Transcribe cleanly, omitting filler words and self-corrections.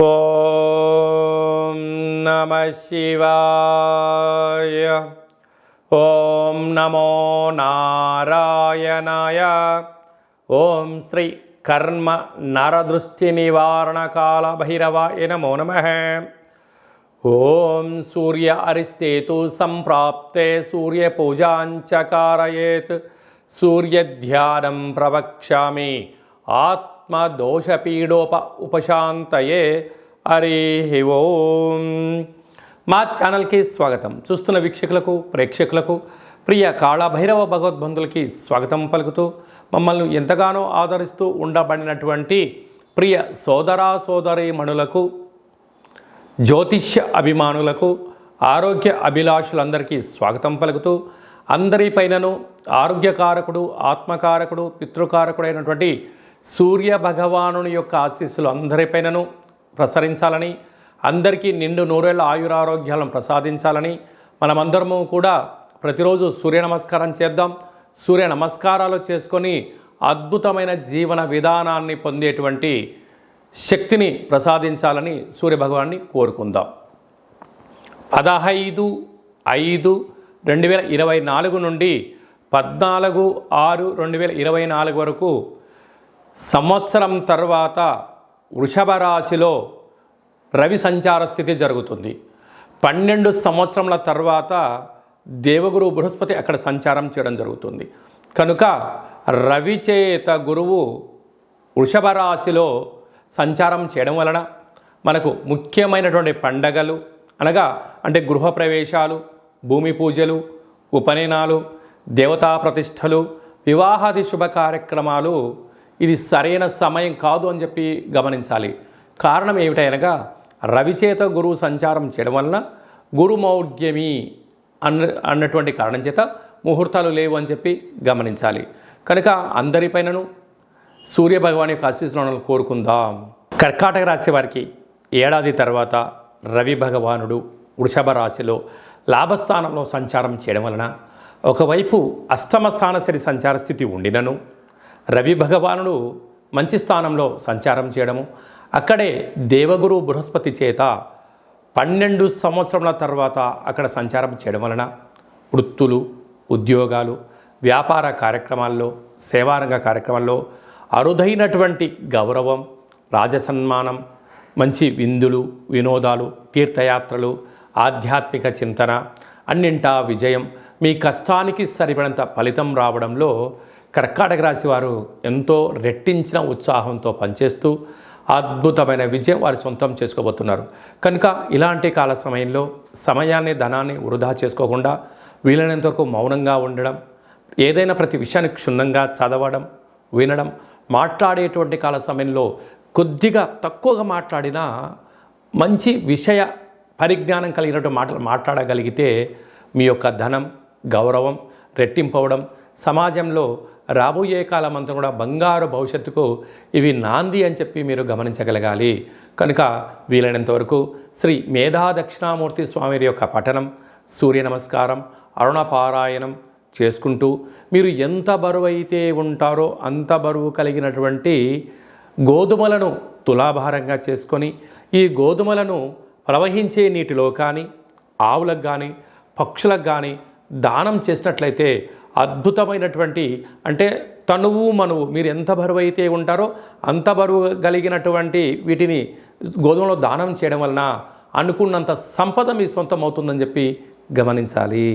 ఓం నమః శివాయ. ఓం నమో నారాయణాయ. ఓం శ్రీ కర్మ నరదృష్టి నివారణ కాల భైరవాయ నమో నమః. ఓం సూర్య అరిష్టేతు సంప్రాప్తే సూర్య పూజాంచ కారయేత్ సూర్యధ్యానం ప్రవక్ష్యామి ఆత్మదోషపీడోప ఉపశాంతయే. హరి ఓం. మా ఛానల్కి స్వాగతం. చూస్తున్న వీక్షకులకు ప్రేక్షకులకు ప్రియ కాళభైరవ భగవద్బంధులకి స్వాగతం పలుకుతూ మమ్మల్ని ఎంతగానో ఆదరిస్తూ ఉండబడినటువంటి ప్రియ సోదరా సోదరీమణులకు, జ్యోతిష్య అభిమానులకు, ఆరోగ్య అభిలాషులందరికీ స్వాగతం పలుకుతూ అందరిపైనను ఆరోగ్యకారకుడు, ఆత్మకారకుడు, పితృకారకుడైనటువంటి సూర్య భగవానుని యొక్క ఆశీస్సులు అందరిపైనను ప్రసరించాలని, అందరికీ నిండు నూరేళ్ల ఆయురారోగ్యాలను ప్రసాదించాలని మనమందరము కూడా ప్రతిరోజు సూర్య నమస్కారం చేద్దాం. సూర్య నమస్కారాలు చేసుకొని అద్భుతమైన జీవన విధానాన్ని పొందేటువంటి శక్తిని ప్రసాదించాలని సూర్యభగవాన్ని కోరుకుందాం. 15/5/2024 నుండి 14/6/2024 వరకు సంవత్సరం తర్వాత వృషభ రాశిలో రవి సంచార స్థితి జరుగుతుంది. 12 సంవత్సరముల తర్వాత దేవగురు బృహస్పతి అక్కడ సంచారం చేయడం జరుగుతుంది. కనుక రవి చేత గురువు వృషభ రాశిలో సంచారం చేయడం వలన మనకు ముఖ్యమైనటువంటి పండగలు అంటే గృహప్రవేశాలు, భూమి పూజలు, ఉపనయనాలు, దేవతా ప్రతిష్టలు, వివాహాది శుభ కార్యక్రమాలు ఇది సరైన సమయం కాదు అని చెప్పి గమనించాలి. కారణం ఏమిటనగా రవిచేత గురువు సంచారం చేయడం వలన గురుమౌఢ్యమి అన్నటువంటి కారణం చేత ముహూర్తాలు లేవు అని చెప్పి గమనించాలి. కనుక అందరిపైనను సూర్యభగవాన్ యొక్క ఆశీస్సులను కోరుకుందాం. కర్కాటక రాశి వారికి ఏడాది తర్వాత రవి భగవానుడు వృషభ రాశిలో లాభస్థానంలో సంచారం చేయడం వలన ఒకవైపు అష్టమ స్థాన సరి సంచార స్థితి ఉండినను రవి భగవానుడు మంచి స్థానంలో సంచారం చేయడము, అక్కడే దేవగురు బృహస్పతి చేత 12 సంవత్సరముల తర్వాత అక్కడ సంచారం చేయడం వలన వృత్తులు, ఉద్యోగాలు, వ్యాపార కార్యక్రమాల్లో, సేవారంగ కార్యక్రమాల్లో అరుదైనటువంటి గౌరవం, రాజసన్మానం, మంచి విందులు, వినోదాలు, తీర్థయాత్రలు, ఆధ్యాత్మిక చింతన, అన్నింటా విజయం, మీ కష్టానికి సరిపడంత ఫలితం రావడంలో కర్కాటక రాశి వారు ఎంతో రెట్టించిన ఉత్సాహంతో పనిచేస్తూ అద్భుతమైన విజయం వారి సొంతం చేసుకోబోతున్నారు. కనుక ఇలాంటి కాల సమయంలో సమయాన్ని, ధనాన్ని వృధా చేసుకోకుండా వీలైనంత వరకు మౌనంగా ఉండడం, ఏదైనా ప్రతి విషయాన్ని క్షుణ్ణంగా చదవడం, వినడం, మాట్లాడేటువంటి కాల సమయంలో కొద్దిగా తక్కువగా మాట్లాడినా మంచి విషయ పరిజ్ఞానం కలిగినటువంటి మాటలు మాట్లాడగలిగితే మీ యొక్క ధనం, గౌరవం రెట్టింపవడం, సమాజంలో రాబోయే కాలం అంతా కూడా బంగారు భవిష్యత్తుకు ఇవి నాంది అని చెప్పి మీరు గమనించగలగాలి. కనుక వీలైనంత వరకు శ్రీ మేధా దక్షిణామూర్తి స్వామి యొక్క పఠనం, సూర్య నమస్కారం, అరుణపారాయణం చేసుకుంటూ మీరు ఎంత బరువు అయితే ఉంటారో అంత బరువు కలిగినటువంటి గోధుమలను తులాభారంగా చేసుకొని ఈ గోధుమలను ప్రవహించే నీటిలో కానీ, ఆవులకు కానీ, పక్షులకు కానీ దానం చేసినట్లయితే అద్భుతమైనటువంటి అంటే తనువు మనువు మీరు ఎంత బరువు అయితే ఉంటారో అంత బరువు కలిగినటువంటి వీటిని గోధుమలో దానం చేయడం వలన అనుకున్నంత సంపద మీ సొంతం అవుతుందని చెప్పి గమనించాలి.